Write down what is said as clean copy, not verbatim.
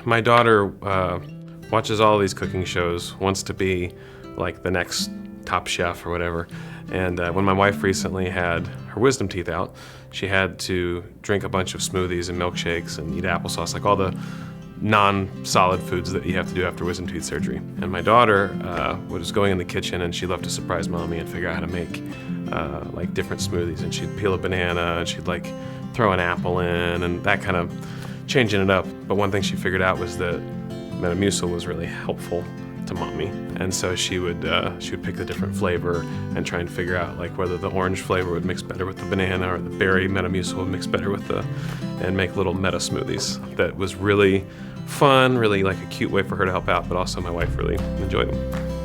my daughter watches all these cooking shows, wants to be like the next top chef or whatever. And when my wife recently had her wisdom teeth out, she had to drink a bunch of smoothies and milkshakes and eat applesauce, like all the non-solid foods that you have to do after wisdom teeth surgery. And my daughter was going in the kitchen, and she loved to surprise mommy and figure out how to make like different smoothies. And she'd peel a banana, and she'd like throw an apple in, and that kind of changing it up. But one thing she figured out was that Metamucil was really helpful to mommy, and so she would pick the different flavor and try and figure out like whether the orange flavor would mix better with the banana or the berry Metamucil would mix better with and make little meta smoothies. That was really fun, really like a cute way for her to help out, but also my wife really enjoyed them.